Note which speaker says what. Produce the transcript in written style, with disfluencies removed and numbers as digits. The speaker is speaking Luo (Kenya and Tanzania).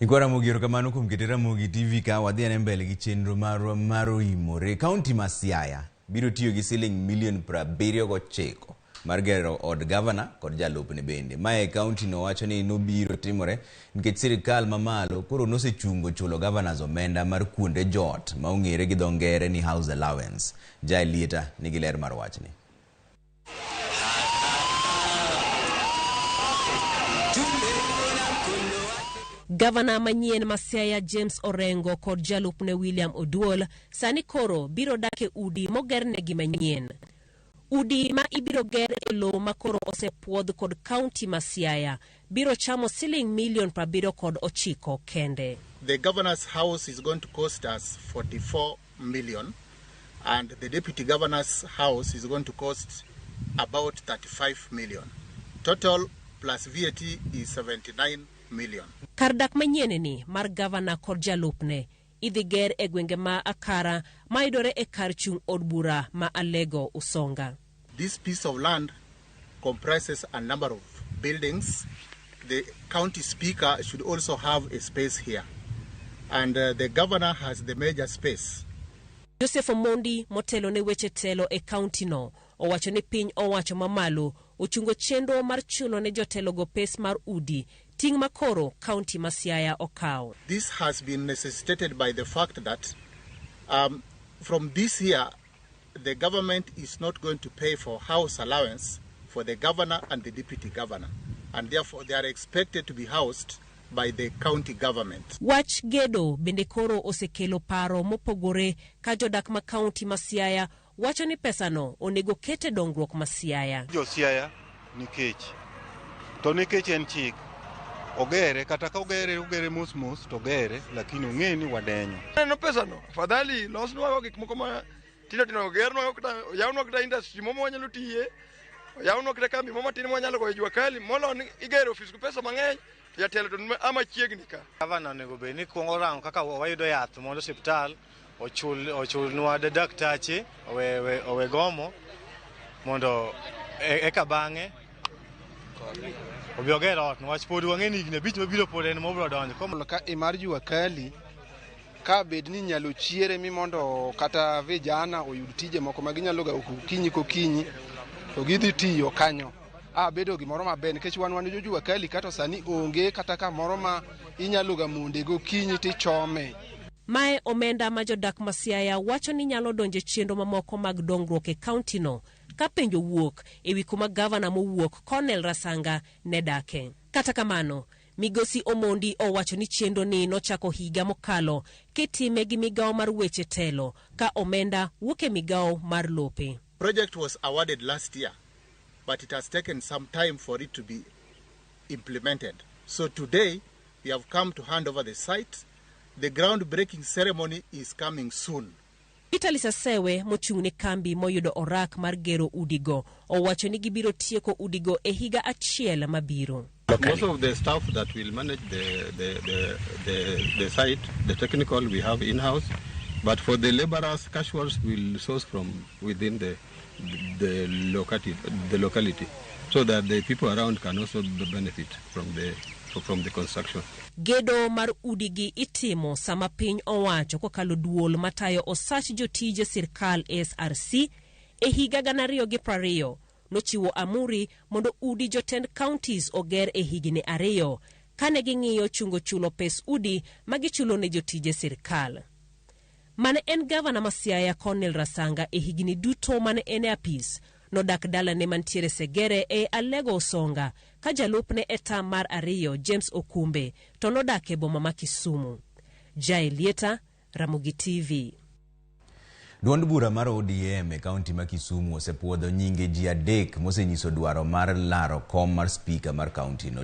Speaker 1: Ramogi kamano kuom kete Ramogi TV ka wadhi ane mbele gi chenro mar OIMORE. Kaunti ma Siaya biro tiyo gi siling$79 mar gero od Gavana kod jalupne bende. Mae kaunti no wacho ni nobiro timore nikech sirikal mamalo koro nosechungo chulo Governors omenda mar kuonde jot ma ong'ere gi dho ngere ni house allowance. Lieta nigi ler mar wachni.
Speaker 2: Gavana manyien ma Siaya James Orengo kod jalupne William Oduol sani koro biro dake udi mogernegi manyien. Udi ma ibiro ger e lowo ma koro osepuodh kod kaunti ma Siaya biro chamo $79 kende.
Speaker 3: The governor's house is going to cost us 44 million and the deputy governor's house is going to cost about 35 million. Total plus VAT is 79 million.
Speaker 2: Kardak manyien ni mar Gavana kod jalupne idhi ger e gwenge ma Akara maidore e kar chung od bura ma Alego Usonga.
Speaker 3: This piece of land comprises a number of buildings. The county speaker should also have a space here. And the governor has the major space.
Speaker 2: Joseph Omondi motelo ne weche telo e county no owacho ni piny owacho mamalo ochungo chenro mar chulo ne jotelo go pes mar udi ting makoro county ma Siaya okaw.
Speaker 3: This has been necessitated by the fact that from this year the government is not going to pay for house allowance for the governor and the deputy governor, and therefore they are expected to be housed by the county government.
Speaker 2: Wach gedo bende koro osekelo paro mopogore ka jodak ma county ma Siaya wacho ni pesano onego kete dongruok ma Siaya.
Speaker 4: Jo Siaya nikech to nikech en chik ogere kata ka ogere mos to gere lakini ong'e ni wadenyo.
Speaker 5: No pesano fadhali losnwa gik moko ma tino gernwa kata yawnwa kata industry momo wanyalo tiye yawnwa kata kambi momo tin wanyalo go jua kali molo igero office ku pesa mang'eny jatelo to ama chiegni ka.
Speaker 6: Gavana onego be ni kuongo rango kaka wayudo yath mondo hospital ochulnwa daktache owe gomo mondo eka bang'e obiogero ot nwach pod wang'e ni higni 5 mabiro pod en mobiro donjo
Speaker 7: ka imar jua kali ka bed ni nyalo chiere mi mondo kata vijana oyud tije moko ma ginyalo ga okinyi to gidhi tiyo kanyo bedo gimoro maber nikech wan jua kali kata sani onge kata kamoro ma inyalo ga munde gokinyi tichome.
Speaker 2: Mae omenda ma jodak ma Siaya wacho ni nyalo donje chenro mamoko mag dongruok e county no ka penjo wuok ewi kuma Gavana mowuok Colonel Rasanga ne dake. Kata kamano Migosi Omondi owacho ni chenro ni nochako higa mokalo kitime gi migawo mar weche telo ka omenda wuok e migawo mar lope.
Speaker 3: Project was awarded last year, but it has taken some time for it to be implemented. So today we have come to hand over the site. The groundbreaking ceremony is coming soon.
Speaker 2: Italy Sasewe mochung' ne kambi moyudo orak mar gero udigo owacho ni gibiro tieko udigo e higa achiel mabiro.
Speaker 4: Most of the staff that will manage the site, the technical we have in-house, but for the laborers, casuals will source from within the locality, so that the people around can also benefit from the construction.
Speaker 2: Gedo mar udigi itimo sama piny owacho kokalo duol matayo osach jotije sirkal SRC e higa 2020 nochiwo amuri mondo udi jotend counties oger e higni 2 kane ging'iyo chungo chulo pes udi magichulo ne jotije sirkal. Mane en Gavana ma Siaya Colonel Rasanga e higni duto mane en e apis nodak dalane mantiere Segere e Alego Usonga ka jalupne eta mar 2 James Okumbe to nodak e boma ma Kisumu. Lieta, Ramogi TV.
Speaker 1: Duond bura mar ODM e kaunti ma Kisumu osepuodho nyinge ji 3 mosenyiso dwaro mar laro kom mar speaker mar kaunti no.